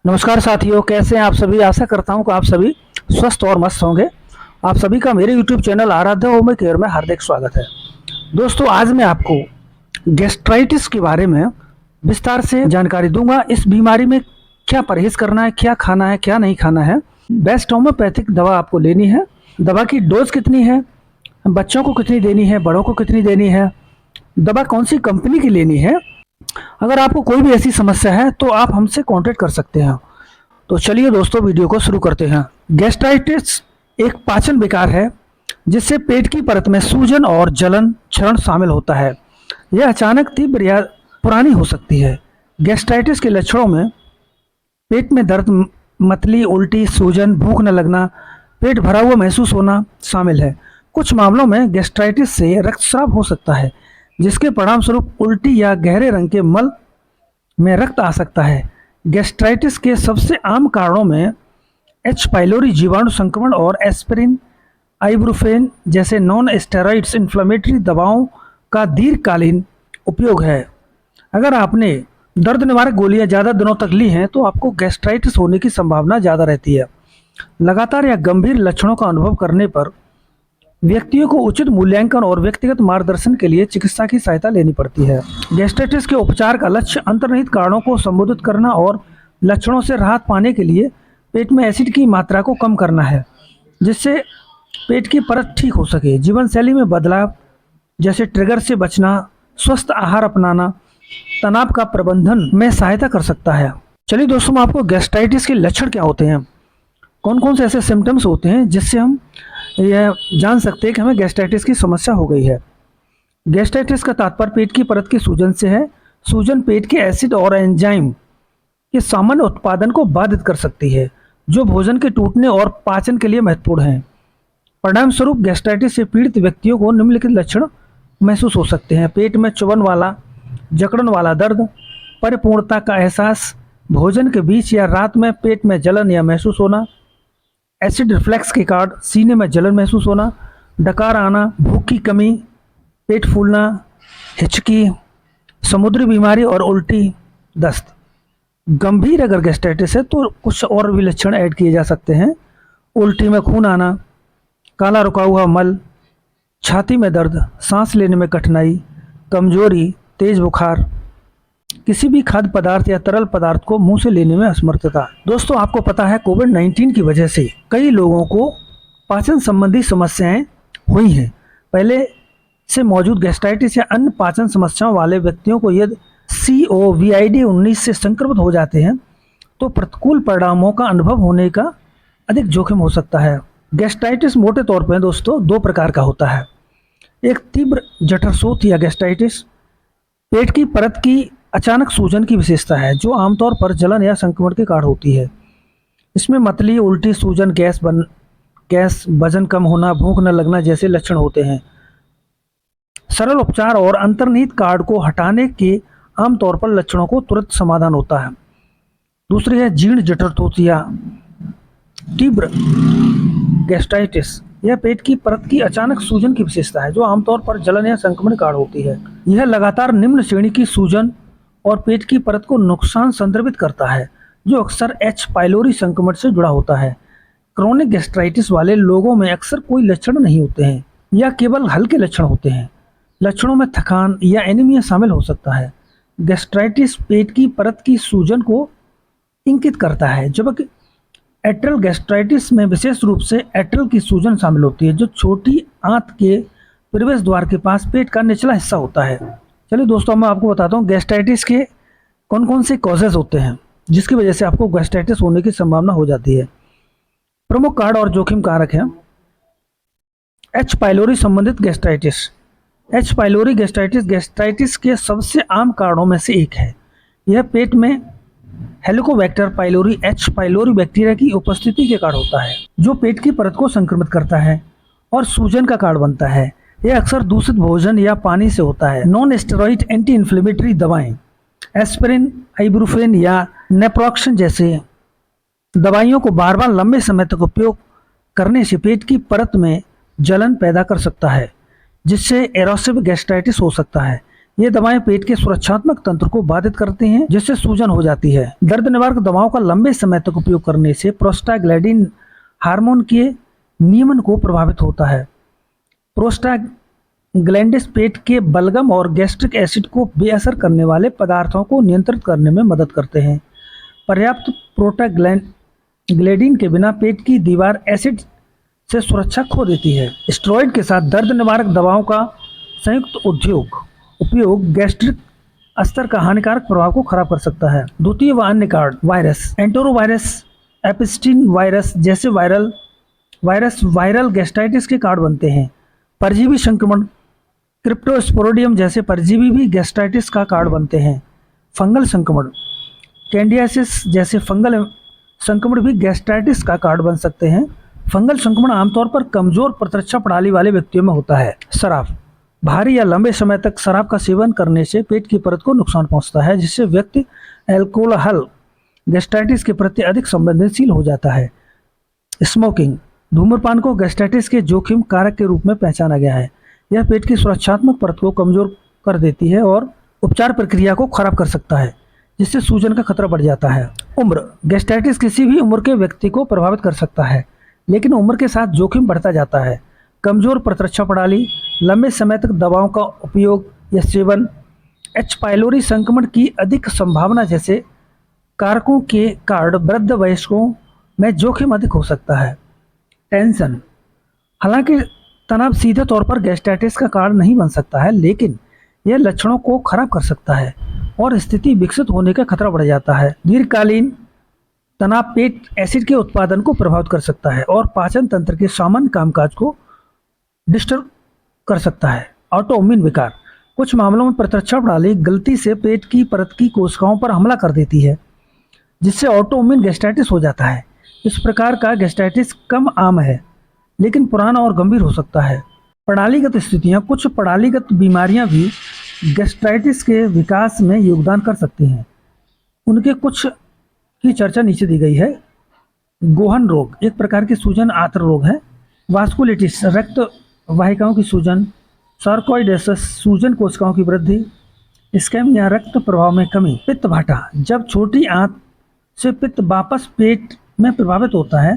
नमस्कार साथियों, कैसे हैं आप सभी। आशा करता हूं कि आप सभी स्वस्थ और मस्त होंगे। आप सभी का मेरे YouTube चैनल आराध्य होम केयर में हार्दिक स्वागत है। दोस्तों, आज मैं आपको गैस्ट्राइटिस के बारे में विस्तार से जानकारी दूंगा। इस बीमारी में क्या परहेज करना है, क्या खाना है, क्या नहीं खाना है, बेस्ट होम्योपैथिक दवा आपको लेनी है, दवा की डोज कितनी है, बच्चों को कितनी देनी है, बड़ों को कितनी देनी है, दवा कौन सी कंपनी की लेनी है। अगर आपको कोई भी ऐसी समस्या है तो आप हमसे कांटेक्ट कर सकते हैं। तो चलिए दोस्तों, वीडियो को शुरू करते हैं। गैस्ट्राइटिस एक पाचन विकार है जिससे पेट की परत में सूजन और जलन क्षरण शामिल होता है। यह अचानक, तीव्र या पुरानी हो सकती है। गैस्ट्राइटिस के लक्षणों में पेट में दर्द, मतली, उल्टी, सूजन, भूख न लगना, पेट भरा हुआ महसूस होना शामिल है। कुछ मामलों में गैस्ट्राइटिस से रक्तस्राव हो सकता है, जिसके परिणाम स्वरूप उल्टी या गहरे रंग के मल में रक्त आ सकता है। गैस्ट्राइटिस के सबसे आम कारणों में एच पाइलोरी जीवाणु संक्रमण और एस्पिरिन, आइब्रुफेन जैसे नॉन स्टेरॉइड्स इन्फ्लेमेटरी दवाओं का दीर्घकालीन उपयोग है। अगर आपने दर्द निवारक गोलियां ज़्यादा दिनों तक ली हैं तो आपको गैस्ट्राइटिस होने की संभावना ज़्यादा रहती है। लगातार या गंभीर लक्षणों का अनुभव करने पर व्यक्तियों को उचित मूल्यांकन और व्यक्तिगत मार्गदर्शन के लिए चिकित्सा की सहायता लेनी पड़ती है। गैस्ट्राइटिस के उपचार का लक्ष्य अंतर्निहित कारणों को संबोधित करना और लक्षणों से राहत पाने के लिए पेट में एसिड की मात्रा को कम करना है, जिससे पेट की परत ठीक हो सके। जीवन शैली में बदलाव जैसे ट्रिगर से बचना, स्वस्थ आहार अपनाना तनाव का प्रबंधन में सहायता कर सकता है। चलिए दोस्तों, मैं आपको गैस्ट्राइटिस के लक्षण क्या होते हैं, कौन कौन से ऐसे सिम्टम्स होते हैं जिससे हम यह जान सकते हैं कि हमें गैस्ट्राइटिस की समस्या हो गई है। गैस्ट्राइटिस का तात्पर्य पेट की परत की सूजन से है। सूजन पेट के एसिड और एंजाइम के सामान्य उत्पादन को बाधित कर सकती है, जो भोजन के टूटने और पाचन के लिए महत्वपूर्ण है। परिणाम स्वरूप गैस्ट्राइटिस से पीड़ित व्यक्तियों को निम्नलिखित लक्षण महसूस हो सकते हैं: पेट में चुभन वाला, जकड़न वाला दर्द, परिपूर्णता का एहसास, भोजन के बीच या रात में पेट में जलन या महसूस होना, एसिड रिफ्लेक्स के कारण सीने में जलन महसूस होना, डकार आना, भूख की कमी, पेट फूलना, हिचकी, समुद्री बीमारी और उल्टी, दस्त। गंभीर अगर गैस्ट्राइटिस है तो कुछ और भी लक्षण ऐड किए जा सकते हैं: उल्टी में खून आना, काला रुका हुआ मल, छाती में दर्द, सांस लेने में कठिनाई, कमजोरी, तेज बुखार, किसी भी खाद्य पदार्थ या तरल पदार्थ को मुंह से लेने में असमर्थता। दोस्तों, आपको पता है कोविड-19 की वजह से कई लोगों को पाचन संबंधी समस्याएं हुई हैं। पहले से मौजूद गैस्ट्राइटिस या अन्य पाचन समस्याओं वाले व्यक्तियों को यदि COVID-19 से संक्रमित हो जाते हैं तो प्रतिकूल परिणामों का अनुभव होने का अधिक जोखिम हो सकता है। गैस्ट्राइटिस मोटे तौर पर दोस्तों दो प्रकार का होता है। एक तीव्र जठरशोथ या गैस्ट्राइटिस पेट की परत की अचानक सूजन की विशेषता है, जो आमतौर पर जलन या संक्रमण के कारण होती है। इसमें मतली, उल्टी, सूजन, गैस, वजन कम होना, भूख न लगना जैसे लक्षण होते हैं। सरल उपचार और अंतर्निहित कार्ड को हटाने के आमतौर पर लक्षणों को तुरंत समाधान होता है। दूसरी है जीर्ण जठरशोथ या तीव्र गैस्ट्राइटिस। यह पेट की परत की अचानक सूजन की विशेषता है, जो आमतौर पर जलन या संक्रमण के कारण होती है। यह लगातार निम्न श्रेणी की सूजन और पेट की परत को नुकसान संदर्भित करता है, जो अक्सर एच पाइलोरी संक्रमण से जुड़ा होता है। क्रोनिक गैस्ट्राइटिस वाले लोगों में अक्सर कोई लक्षण नहीं होते हैं या केवल हल्के लक्षण होते हैं। लक्षणों में थकान या एनीमिया शामिल हो सकता है। गैस्ट्राइटिस पेट की परत की सूजन को इंगित करता है, जबकि एट्रल गैस्ट्राइटिस में विशेष रूप से एट्रल की सूजन शामिल होती है, जो छोटी आंत के प्रवेश द्वार के पास पेट का निचला हिस्सा होता है। चलिए दोस्तों, मैं आपको बताता हूँ गैस्ट्राइटिस के कौन कौन से कॉजेज होते हैं जिसकी वजह से आपको गैस्ट्राइटिस होने की संभावना हो जाती है। प्रमुख कारण और जोखिम कारक हैं। एच पाइलोरी संबंधित गैस्ट्राइटिस। एच पाइलोरी गैस्ट्राइटिस के सबसे आम कारणों में से एक है। यह पेट में Helicobacter pylori H pylori bacteria की उपस्थिति के कारण होता है, जो पेट की परत को संक्रमित करता है और सूजन का कारण बनता है। यह अक्सर दूषित भोजन या पानी से होता है। नॉन स्टेरॉइड एंटी इन्फ्लेमेटरी दवाएं, एस्पिरिन, आइब्रुफेन या नेप्रोक्सन जैसे दवाइयों को बार बार लंबे समय तक उपयोग करने से पेट की परत में जलन पैदा कर सकता है, जिससे एरोसिव गैस्ट्राइटिस हो सकता है। ये दवाएं पेट के सुरक्षात्मक तंत्र को बाधित करती हैं, जिससे सूजन हो जाती है। दर्द निवारक दवाओं का लंबे समय तक उपयोग करने से प्रोस्टाग्लैंडिन हार्मोन के नियमन को प्रभावित होता है। प्रोस्टाग्लैंडिस पेट के बलगम और गैस्ट्रिक एसिड को बेअसर करने वाले पदार्थों को नियंत्रित करने में मदद करते हैं। पर्याप्त प्रोस्टाग्लैंडिन के बिना पेट की दीवार एसिड से सुरक्षा खो देती है। स्टेरॉइड के साथ दर्द निवारक दवाओं का संयुक्त उपयोग गैस्ट्रिक अस्तर का हानिकारक प्रभाव को खराब कर सकता है। द्वितीय व अन्य कारण वायरस, एंटेरोवायरस, एपिस्टीन वायरस जैसे वायरल गैस्ट्राइटिस के कारण बनते हैं। परजीवी संक्रमण, क्रिप्टोस्पोरोडियम जैसे परजीवी भी गैस्ट्राइटिस का कारण बनते हैं। फंगल संक्रमण, कैंडियासिस जैसे फंगल संक्रमण भी गैस्ट्राइटिस का कारण बन सकते हैं। फंगल संक्रमण आमतौर पर कमजोर प्रतिरक्षा प्रणाली वाले व्यक्तियों में होता है। शराब, भारी या लंबे समय तक शराब का सेवन करने से पेट की परत को नुकसान पहुंचता है, जिससे व्यक्ति एल्कोहल गैस्ट्राइटिस के प्रति अधिक संवेदनशील हो जाता है। स्मोकिंग, धूम्रपान को गैस्ट्राइटिस के जोखिम कारक के रूप में पहचाना गया है। यह पेट की सुरक्षात्मक परत को कमजोर कर देती है और उपचार प्रक्रिया को खराब कर सकता है, जिससे सूजन का खतरा बढ़ जाता है। उम्र, गैस्ट्राइटिस किसी भी उम्र के व्यक्ति को प्रभावित कर सकता है, लेकिन उम्र के साथ जोखिम बढ़ता जाता है। कमजोर प्रतिरक्षा प्रणाली, लंबे समय तक दवाओं का उपयोग या सेवन, एच पाइलोरी संक्रमण की अधिक संभावना जैसे कारकों के कारण वृद्ध वयस्कों में जोखिम अधिक हो सकता है। टेंशन, हालांकि तनाव सीधे तौर पर गैस्ट्राइटिस का कारण नहीं बन सकता है, लेकिन यह लक्षणों को खराब कर सकता है और स्थिति विकसित होने का खतरा बढ़ जाता है। दीर्घकालीन तनाव पेट एसिड के उत्पादन को प्रभावित कर सकता है और पाचन तंत्र के सामान्य कामकाज को डिस्टर्ब कर सकता है। ऑटोइम्यून विकार, कुछ मामलों में प्रतिरक्षा प्रणाली गलती से पेट की परत की कोशिकाओं पर हमला कर देती है, जिससे ऑटोइम्यून गैस्ट्राइटिस हो जाता है। इस प्रकार का गैस्ट्राइटिस कम आम है, लेकिन पुराना और गंभीर हो सकता है। प्रणालीगत स्थितियां, कुछ प्रणालीगत बीमारियां भी गैस्ट्राइटिस के विकास में योगदान कर सकती हैं। उनके कुछ की चर्चा नीचे दी गई है। गोहन रोग, एक प्रकार की सूजन आंत्र रोग है। वास्कुलिटिस, रक्त वाहिकाओं की सूजन। सार्कोइडेसिस, सूजन कोशिकाओं की वृद्धि। स्कैम या रक्त प्रवाह में कमी। पित्त भाटा, जब छोटी आंत से पित्त वापस पेट में प्रभावित होता है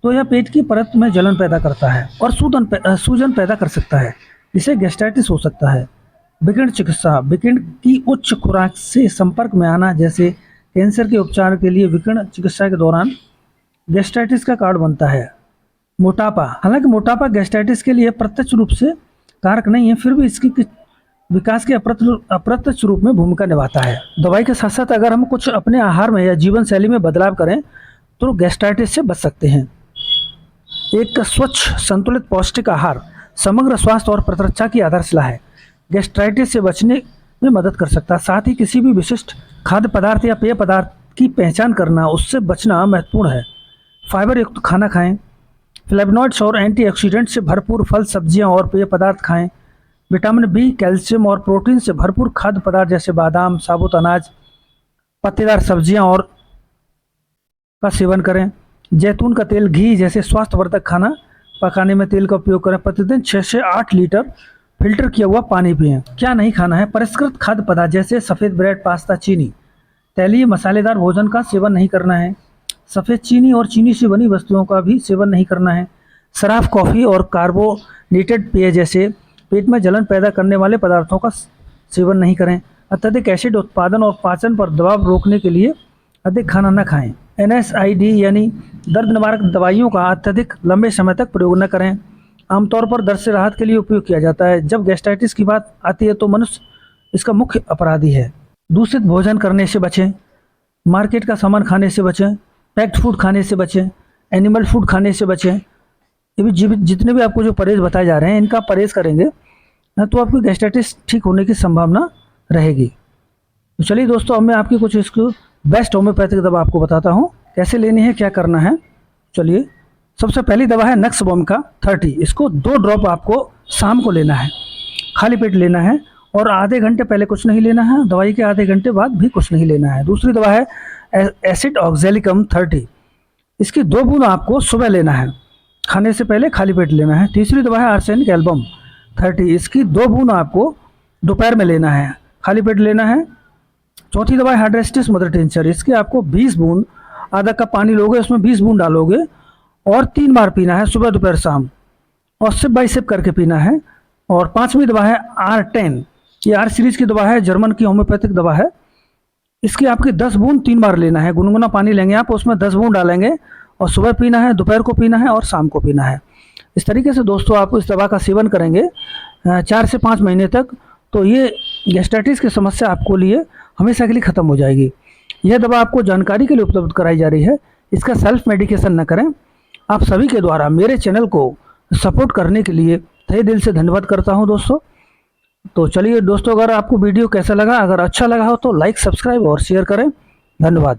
तो यह पेट की परत में जलन पैदा करता है और सूजन पैदा कर सकता है, जिसे गैस्ट्राइटिस हो सकता है। विकिरण चिकित्सा, विकिरण की उच्च खुराक से संपर्क में आना जैसे कैंसर के उपचार के लिए विकिरण चिकित्सा के दौरान गैस्ट्राइटिस का कारण बनता है। मोटापा, हालांकि मोटापा गैस्ट्राइटिस के लिए प्रत्यक्ष रूप से कारक नहीं है, फिर भी इसकी विकास के अप्रत्यक्ष रूप में भूमिका निभाता है। दवाई के साथ साथ अगर हम कुछ अपने आहार में या जीवन शैली में बदलाव करें तो गैस्ट्राइटिस से बच सकते हैं। एक स्वच्छ संतुलित पौष्टिक आहार समग्र स्वास्थ्य और प्रतिरक्षा की आधारशिला है। गैस्ट्राइटिस से बचने में मदद कर सकता है। साथ ही किसी भी विशिष्ट खाद्य पदार्थ या पेय पदार्थ की पहचान करना, उससे बचना महत्वपूर्ण है। फाइबर युक्त खाना खाएं। फ्लेवोनॉइड्स और एंटीऑक्सीडेंट से भरपूर फल, सब्जियां और पेय पदार्थ खाएं। विटामिन बी, कैल्शियम और प्रोटीन से भरपूर खाद्य पदार्थ जैसे बादाम, साबुत अनाज, पत्तेदार सब्जियां और का सेवन करें। जैतून का तेल, घी जैसे स्वास्थ्यवर्धक खाना पकाने में तेल का उपयोग करें। प्रतिदिन 6 से 8 लीटर फिल्टर किया हुआ पानी पिएं। क्या नहीं खाना है? परिष्कृत खाद्य पदार्थ जैसे सफ़ेद ब्रेड, पास्ता, चीनी, तैलीय मसालेदार भोजन का सेवन नहीं करना है। सफ़ेद चीनी और चीनी से बनी वस्तुओं का भी सेवन नहीं करना है। शराब, कॉफ़ी और कार्बोनेटेड पेय जैसे पेट में जलन पैदा करने वाले पदार्थों का सेवन नहीं करें। अत्यधिक एसिड उत्पादन और पाचन पर दबाव रोकने के लिए अधिक खाना न खाएं। NSAID यानी दर्द निवारक दवाइयों का अत्यधिक लंबे समय तक प्रयोग न करें। आमतौर पर दर्द से राहत के लिए उपयोग किया जाता है। जब गैस्ट्राइटिस की बात आती है तो मनुष्य इसका मुख्य अपराधी है। दूषित भोजन करने से बचें। मार्केट का सामान खाने से बचें। पैक्ड फूड खाने से बचें। एनिमल फूड खाने से बचें। ये भी जितने भी आपको जो परहेज बताए जा रहे हैं, इनका परहेज करेंगे तो आपकी गैस्ट्राइटिस ठीक होने की संभावना रहेगी। तो चलिए दोस्तों, अब मैं आपकी कुछ इसको बेस्ट होम्योपैथिक दवा आपको बताता हूँ कैसे लेनी है, क्या करना है। चलिए, सबसे पहली दवा है नक्सबोमिका 30। इसको 2 ड्रॉप आपको शाम को लेना है, खाली पेट लेना है और आधे घंटे पहले कुछ नहीं लेना है। दवाई के आधे घंटे बाद भी कुछ नहीं लेना है। दूसरी दवा है एसिड ऑक्जेलिकम 30। इसकी 2 बूंद आपको सुबह लेना है, खाने से पहले खाली पेट लेना है। तीसरी दवा है आर्सेनिक एल्बम 30। इसकी 2 बूंद आपको दोपहर में लेना है, खाली पेट लेना है। चौथी दवा है हाइड्रेस्टिस मदर टिंचर, इसके आपको 20 बूंद, आधा कप पानी लोगे उसमें 20 बूंद डालोगे और 3 बार पीना है, सुबह दोपहर शाम, और सिप बाई सिप करके पीना है। और पांचवी दवा है R10, ये R सीरीज की दवा है, जर्मन की होम्योपैथिक दवा है। इसकी आपकी 10 बूंद 3 बार लेना है, गुनगुना पानी लेंगे आप, उसमें 10 बूंद डालेंगे और सुबह पीना है, दोपहर को पीना है और शाम को पीना है। इस तरीके से दोस्तों आप इस दवा का सेवन करेंगे 4 से 5 महीने तक, तो ये गैस्ट्राइटिस की समस्या आपको लिए हमेशा के लिए ख़त्म हो जाएगी। यह दवा आपको जानकारी के लिए उपलब्ध कराई जा रही है, इसका सेल्फ मेडिकेशन न करें। आप सभी के द्वारा मेरे चैनल को सपोर्ट करने के लिए तहे दिल से धन्यवाद करता हूं दोस्तों। तो चलिए दोस्तों, अगर आपको वीडियो कैसा लगा, अगर अच्छा लगा हो तो लाइक, सब्सक्राइब और शेयर करें। धन्यवाद।